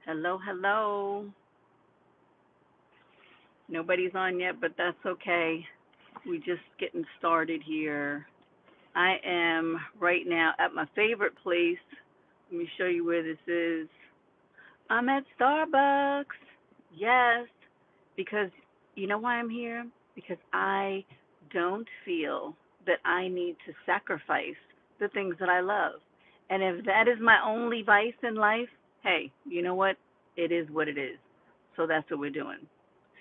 Hello, hello. Nobody's on yet, but that's okay. We just getting started here. I am right now at my favorite place. Let me show you where this is. I'm at Starbucks. Yes, because you know why I'm here? Because I don't feel that I need to sacrifice the things that I love. And if that is my only vice in life, hey, you know what? It is what it is. So that's what we're doing.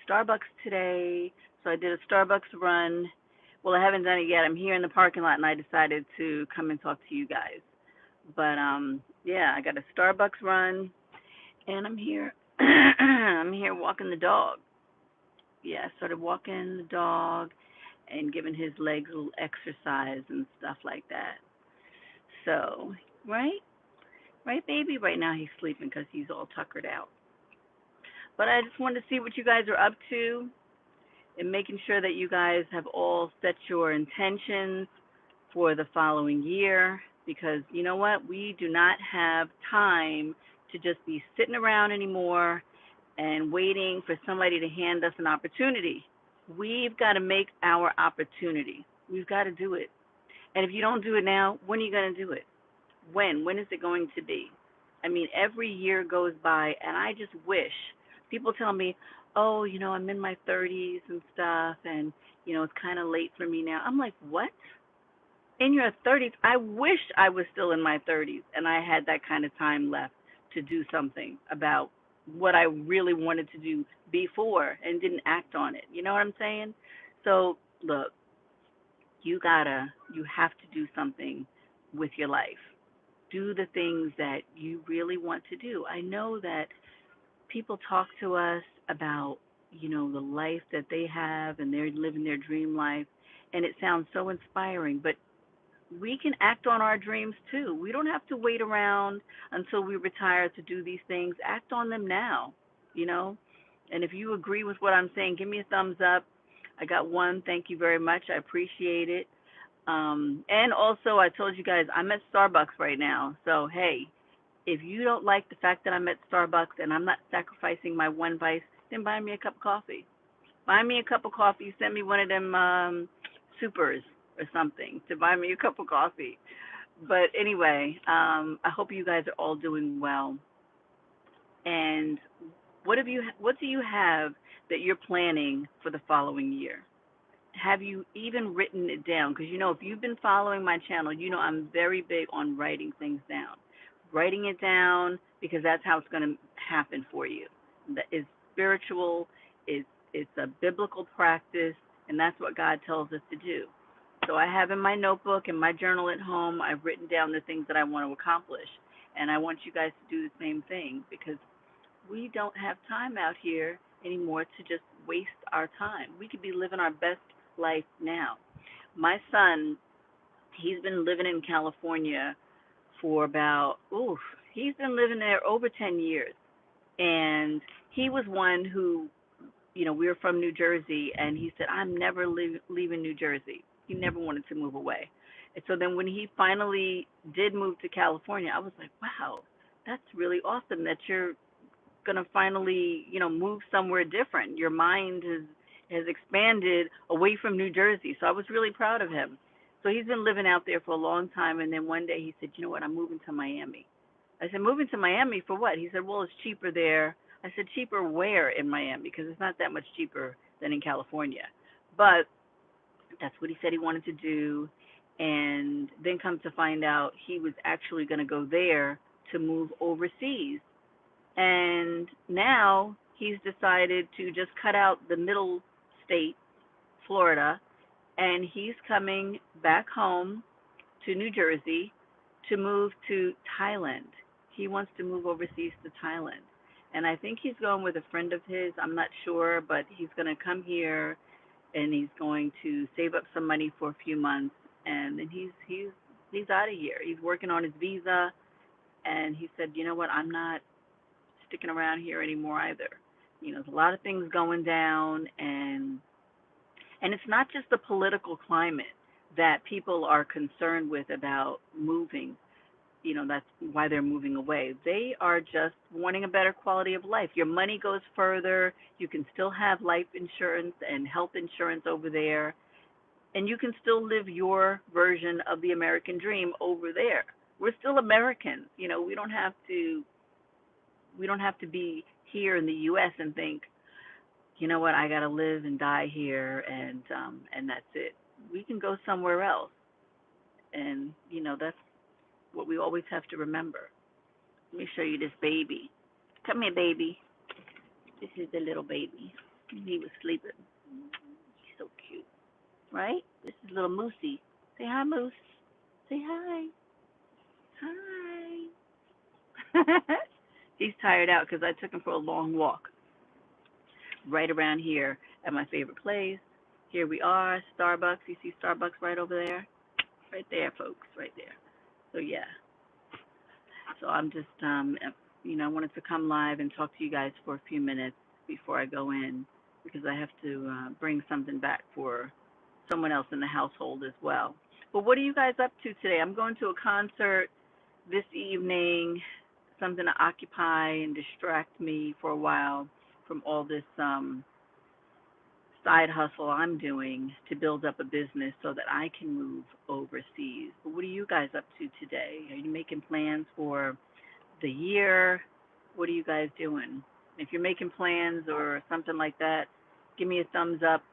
Starbucks today. So I did a Starbucks run. Well, I haven't done it yet. I'm here in the parking lot and I decided to come and talk to you guys. But yeah, I got a Starbucks run and I'm here I'm here walking the dog. Yeah, I started walking the dog and giving his legs a little exercise and stuff like that. So, right? Right, baby? Right now he's sleeping because he's all tuckered out. But I just wanted to see what you guys are up to and making sure that you guys have all set your intentions for the following year because you know what? We do not have time to just be sitting around anymore and waiting for somebody to hand us an opportunity. We've got to make our opportunity. We've got to do it. And if you don't do it now, when are you going to do it? When? When is it going to be? I mean, every year goes by, and I just wish people tell me, oh, I'm in my 30s and stuff, and, it's kind of late for me now. I'm like, what? In your 30s? I wish I was still in my 30s and I had that kind of time left to do something about what I really wanted to do before and didn't act on it. You know what I'm saying? So, look, you have to do something with your life. Do the things that you really want to do. I know that people talk to us about, the life that they have and they're living their dream life, and it sounds so inspiring, but we can act on our dreams too. We don't have to wait around until we retire to do these things. Act on them now, you know? And if you agree with what I'm saying, give me a thumbs up. I got one. Thank you very much. I appreciate it. And also, I told you guys I'm at Starbucks right now. So, hey, if you don't like the fact that I'm at Starbucks and I'm not sacrificing my one vice, then buy me a cup of coffee. Buy me a cup of coffee. Send me one of them supers or something to buy me a cup of coffee. But anyway, I hope you guys are all doing well. And what do you have that you're planning for the following year? Have you even written it down? Because if you've been following my channel, I'm very big on writing things down. Writing it down because that's how it's going to happen for you. That is spiritual. It's a biblical practice, and that's what God tells us to do. So I have in my notebook and my journal at home, I've written down the things that I want to accomplish, and I want you guys to do the same thing because we don't have time out here anymore to just waste our time. We could be living our best life now. My son, he's been living in California for about, he's been living there over 10 years. And he was one who, we were from New Jersey, and he said, I'm never leaving New Jersey. He never wanted to move away. And so then when he finally did move to California, I was like, wow, that's really awesome that you're going to finally, move somewhere different. Your mind has expanded away from New Jersey. So I was really proud of him. So he's been living out there for a long time. And then one day he said, you know what, I'm moving to Miami. I said, moving to Miami for what? He said, well, it's cheaper there. I said, cheaper where in Miami? Because it's not that much cheaper than in California. But that's what he said he wanted to do. And then come to find out he was actually going to go there to move overseas. And now he's decided to just cut out the middle state, Florida, and he's coming back home to New Jersey to move to Thailand. He wants to move overseas to Thailand. And I think he's going with a friend of his. I'm not sure, but he's going to come here and he's going to save up some money for a few months and then he's out of here. He's working on his visa and he said, "You know what? I'm not sticking around here anymore either. There's a lot of things going down and it's not just the political climate that people are concerned with about moving. that's why they're moving away. They are just wanting a better quality of life. Your money goes further. You can still have life insurance and health insurance over there, and you can still live your version of the American dream over there. We're still Americans. We don't have to be here in the US and think, you know what, I got to live and die here, and that's it. We can go somewhere else, and that's what we always have to remember. Let me show you this baby. Come here, baby. This is the little baby. He was sleeping. He's so cute, right? This is little Moosey. Say hi, Moose. Say hi. Hi. He's tired out because I took him for a long walk right around here at my favorite place. Here we are, Starbucks. You see Starbucks right over there? Right there, folks, right there. So yeah. So I'm just I wanted to come live and talk to you guys for a few minutes before I go in because I have to bring something back for someone else in the household as well. But what are you guys up to today? I'm going to a concert this evening, something to occupy and distract me for a while from all this side hustle I'm doing to build up a business so that I can move overseas. But what are you guys up to today? Are you making plans for the year? What are you guys doing? If you're making plans or something like that, give me a thumbs up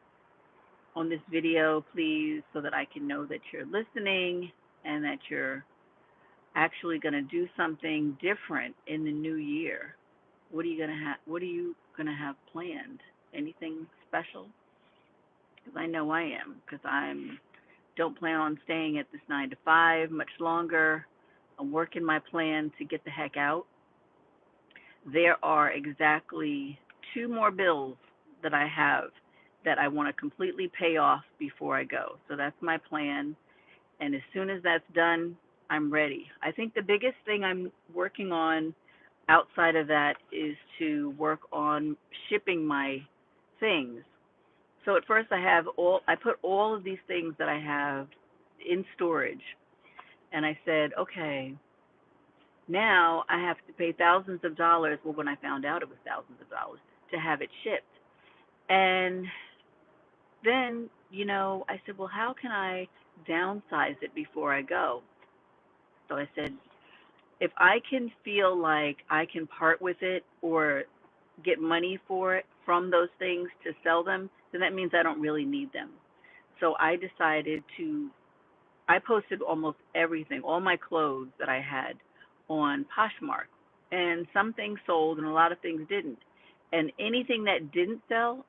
on this video, please, so that I can know that you're listening and that you're actually going to do something different in the new year. What are you going to have planned? Anything special? Because I know I am, because I don't plan on staying at this 9 to 5 much longer. I'm working my plan to get the heck out. There are exactly 2 more bills that I have that I want to completely pay off before I go. So that's my plan. And as soon as that's done, I'm ready. I think the biggest thing I'm working on outside of that is to work on shipping my things. So at first I put all of these things that I have in storage, and I said, okay, now I have to pay thousands of dollars. Well, when I found out it was thousands of dollars to have it shipped. And then, I said, well, how can I downsize it before I go? So I said, if I can feel like I can part with it or get money for it from those things to sell them, then that means I don't really need them. So I posted almost everything, all my clothes that I had on Poshmark. And some things sold and a lot of things didn't. And anything that didn't sell,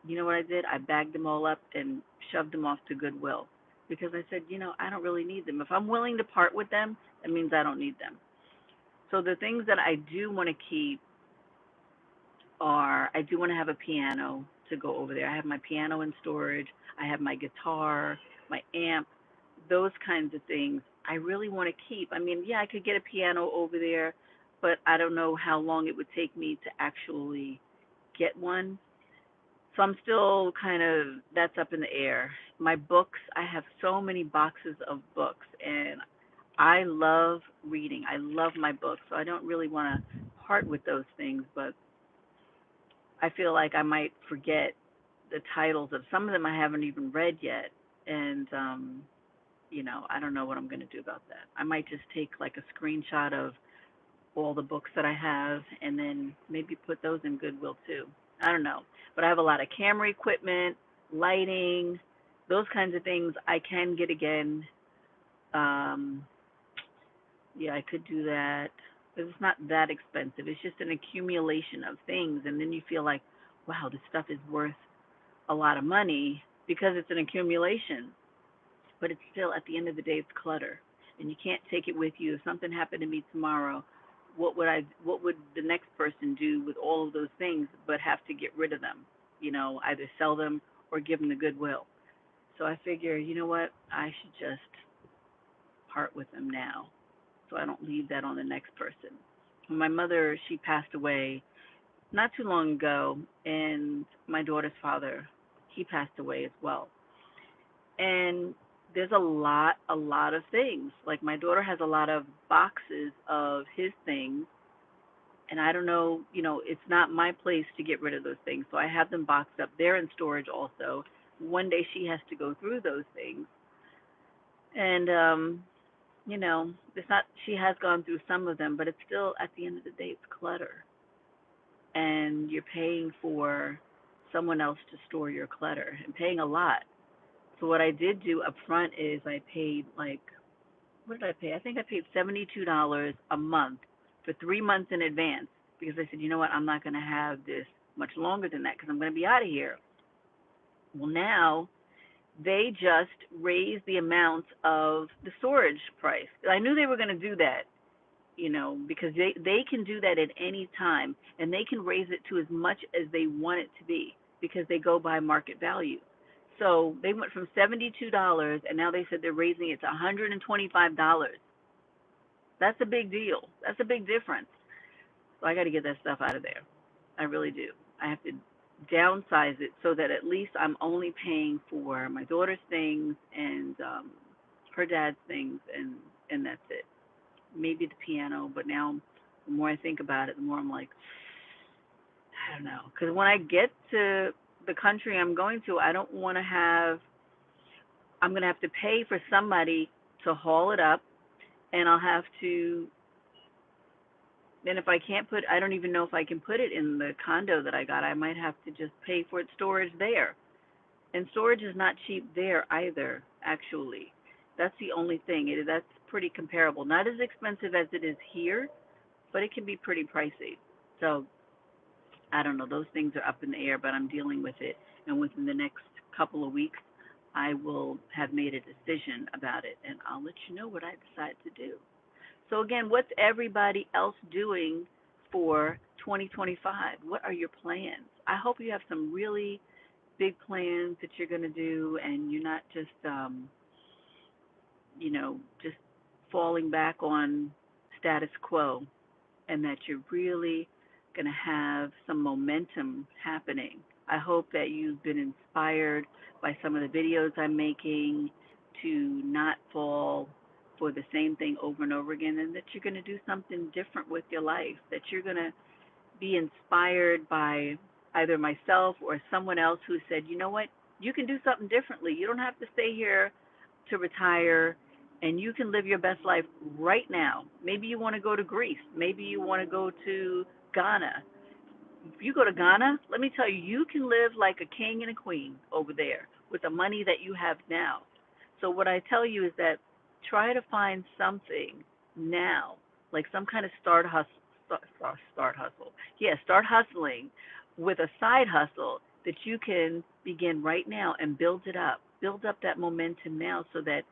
you know what I did? I bagged them all up and shoved them off to Goodwill because I said, I don't really need them. If I'm willing to part with them, that means I don't need them. So the things that I do want to keep I do want to have a piano to go over there. I have my piano in storage. I have my guitar, my amp, those kinds of things. I really want to keep. I mean, yeah, I could get a piano over there, but I don't know how long it would take me to actually get one. So I'm still that's up in the air. My books, I have so many boxes of books, and I love reading. I love my books, so I don't really want to part with those things, but I feel like I might forget the titles of some of them I haven't even read yet. And, I don't know what I'm going to do about that. I might just take like a screenshot of all the books that I have and then maybe put those in Goodwill too. I don't know. But I have a lot of camera equipment, lighting, those kinds of things I can get again. Um, yeah, I could do that. It's not that expensive. It's just an accumulation of things. And then you feel like, wow, this stuff is worth a lot of money because it's an accumulation. But it's still, at the end of the day, it's clutter. And you can't take it with you. If something happened to me tomorrow, what would the next person do with all of those things but have to get rid of them? Either sell them or give them to Goodwill. So I figure, you know what? I should just part with them now so I don't leave that on the next person. My mother, she passed away not too long ago, and my daughter's father, he passed away as well. And there's a lot of things. Like my daughter has a lot of boxes of his things, and I don't know, it's not my place to get rid of those things. So I have them boxed up. They're in storage also. One day she has to go through those things. And it's not she has gone through some of them, but it's still at the end of the day it's clutter. And you're paying for someone else to store your clutter and paying a lot. So what I did do up front is I paid like, what did I pay? I think I paid $72 a month for 3 months in advance because I said, you know what, I'm not going to have this much longer than that because I'm going to be out of here. Well, now they just raised the amount of the storage price. I knew they were going to do that, because they can do that at any time, and they can raise it to as much as they want it to be because they go by market value. So they went from $72, and now they said they're raising it to $125. That's a big deal. That's a big difference. So I got to get that stuff out of there. I really do. I have to downsize it so that at least I'm only paying for my daughter's things and her dad's things, and that's it. Maybe the piano, but now the more I think about it, the more I'm like, I don't know. Because when I get to the country I'm going to, I don't want to have, I'm going to have to pay for somebody to haul it up, and I'll have to, and if I can't put, I don't even know if I can put it in the condo that I got. I might have to just pay for its storage there. And storage is not cheap there either, actually. That's the only thing. That's pretty comparable. Not as expensive as it is here, but it can be pretty pricey. So I don't know. Those things are up in the air, but I'm dealing with it. And within the next couple of weeks, I will have made a decision about it, and I'll let you know what I decide to do. So again, what's everybody else doing for 2025? What are your plans? I hope you have some really big plans that you're going to do, and you're not just, just falling back on status quo, and that you're really going to have some momentum happening. I hope that you've been inspired by some of the videos I'm making to not fall for the same thing over and over again, and that you're going to do something different with your life, that you're going to be inspired by either myself or someone else who said, you know what, you can do something differently. You don't have to stay here to retire, and you can live your best life right now. Maybe you want to go to Greece. Maybe you want to go to Ghana. If you go to Ghana, let me tell you, you can live like a king and a queen over there with the money that you have now. So what I tell you is that try to find something now, like some kind of start hustle. Yeah, start hustling with a side hustle that you can begin right now and build it up. Build up that momentum now so that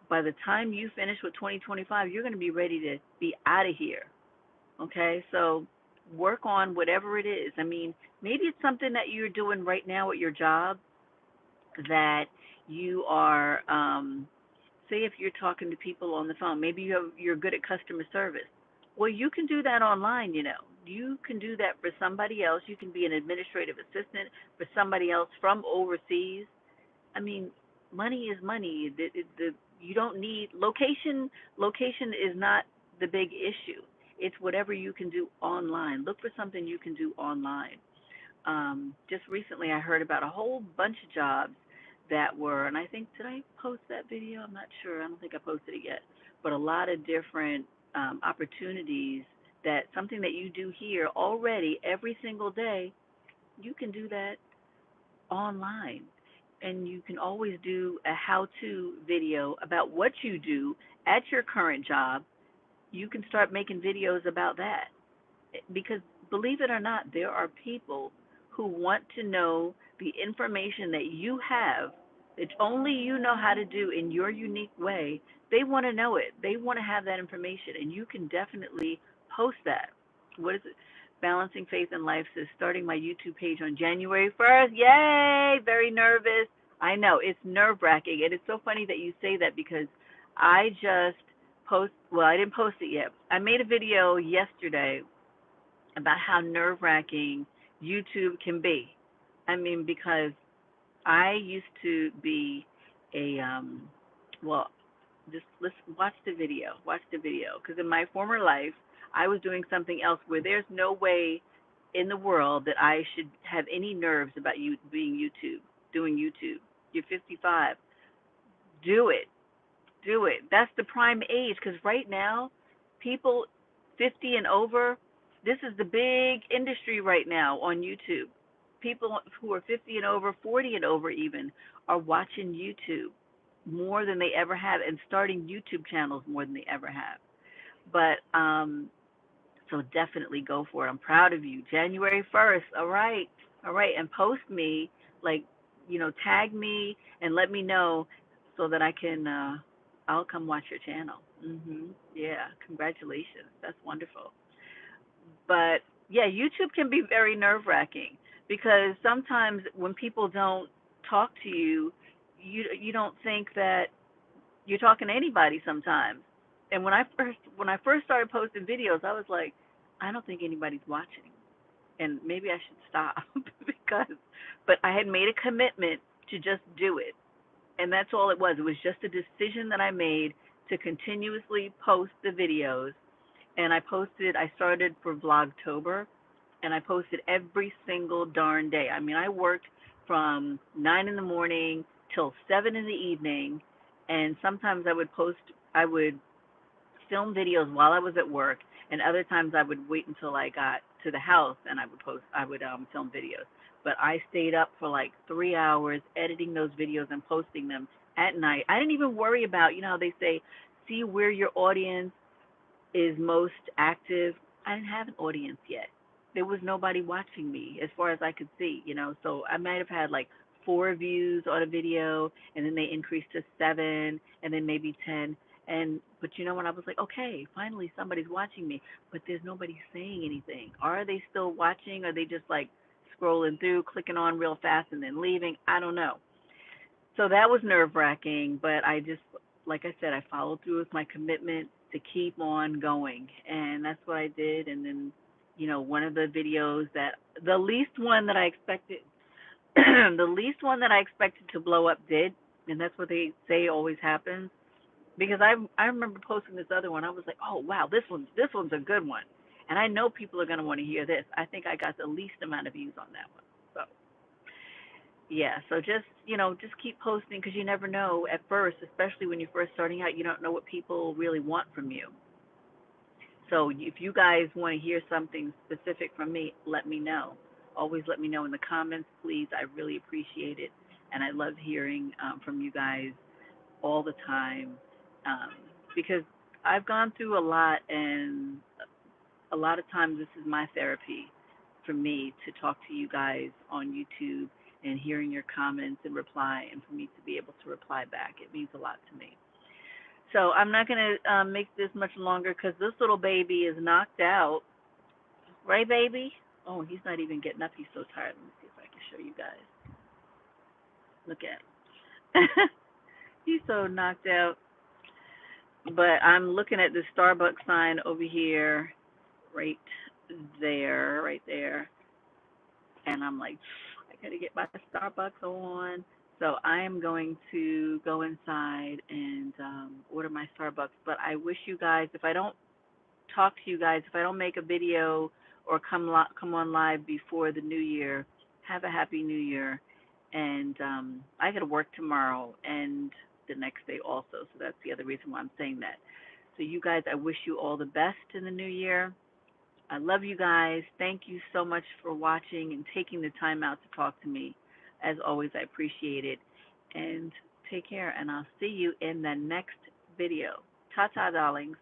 by the time you finish with 2025, you're going to be ready to be out of here. Okay? So work on whatever it is. I mean, maybe it's something that you're doing right now at your job that you are, say if you're talking to people on the phone, maybe you're good at customer service. Well, you can do that online, You can do that for somebody else. You can be an administrative assistant for somebody else from overseas. I mean, money is money. You don't need location. Location is not the big issue. It's whatever you can do online. Look for something you can do online. Just recently, I heard about a whole bunch of jobs that were, and I think, did I post that video? I'm not sure. I don't think I posted it yet. But a lot of different opportunities that something that you do here already every single day, you can do that online. And you can always do a how-to video about what you do at your current job. You can start making videos about that. Because believe it or not, there are people who want to know the information that you have that only you know how to do in your unique way. They want to know it. They want to have that information, and you can definitely post that. What is it? Balancing Faith and Life says, starting my YouTube page on January 1st. Yay! Very nervous. I know, it's nerve-wracking, and it's so funny that you say that because I just I didn't post it yet. I made a video yesterday about how nerve-wracking YouTube can be. I mean, because I used to be a Well, just let's watch the video. Watch the video. Because in my former life, I was doing something else where there's no way in the world that I should have any nerves about you being doing YouTube. You're 55. Do it. Do it. That's the prime age. Because right now, people 50 and over, this is the big industry right now on YouTube. People who are 50 and over, 40 and over even, are watching YouTube more than they ever have and starting YouTube channels more than they ever have. But so definitely go for it. I'm proud of you. January 1st. All right. All right. And post me, like, tag me and let me know so that I can, I'll come watch your channel. Yeah. Congratulations. That's wonderful. But yeah, YouTube can be very nerve wracking because sometimes when people don't talk to you, you don't think that you're talking to anybody sometimes. And when I first started posting videos, I was like, I don't think anybody's watching, and maybe I should stop because, but I had made a commitment to just do it, and that's all it was. It was just a decision that I made to continuously post the videos, and I started for Vlogtober, and I posted every single darn day. I mean, I worked from 9 in the morning till 7 in the evening, and sometimes I would film videos while I was at work, and other times I would wait until I got to the house and I would film videos. But I stayed up for like 3 hours editing those videos and posting them at night. I didn't even worry about, how they say, see where your audience is most active. I didn't have an audience yet. There was nobody watching me as far as I could see. So I might have had like 4 views on a video, and then they increased to 7, and then maybe 10. And but when I was like, okay, finally somebody's watching me, but there's nobody saying anything. Are they still watching? Are they just like scrolling through, clicking on real fast, and then leaving? I don't know. So that was nerve wracking, but I just, like I said, I followed through with my commitment to keep on going, and that's what I did. And then, one of the videos the least one that I expected, the least one that I expected to blow up did, and that's what they say always happens. Because I remember posting this other one, I was like, oh wow, this one's a good one, and I know people are gonna want to hear this. I think I got the least amount of views on that one. So yeah, so just keep posting because you never know at first, especially when you're first starting out, you don't know what people really want from you. So if you guys want to hear something specific from me, let me know. Always let me know in the comments, please. I really appreciate it, and I love hearing from you guys all the time um, because I've gone through a lot, and a lot of times this is my therapy for me to talk to you guys on YouTube and hearing your comments and reply, and for me to be able to reply back. It means a lot to me. So I'm not going to make this much longer because this little baby is knocked out. Right, baby? Oh, he's not even getting up. He's so tired. Let me see if I can show you guys. Look at him. He's so knocked out. But I'm looking at the Starbucks sign over here, right right there. And I'm like, I gotta get my Starbucks on. So I am going to go inside and order my Starbucks. But I wish you guys, if I don't talk to you guys, if I don't make a video or come on live before the new year, have a happy new year. And I got to work tomorrow and the next day also. So that's the other reason why I'm saying that. So you guys, I wish you all the best in the new year. I love you guys. Thank you so much for watching and taking the time out to talk to me. As always, I appreciate it. And take care, and I'll see you in the next video. Ta-ta, darlings.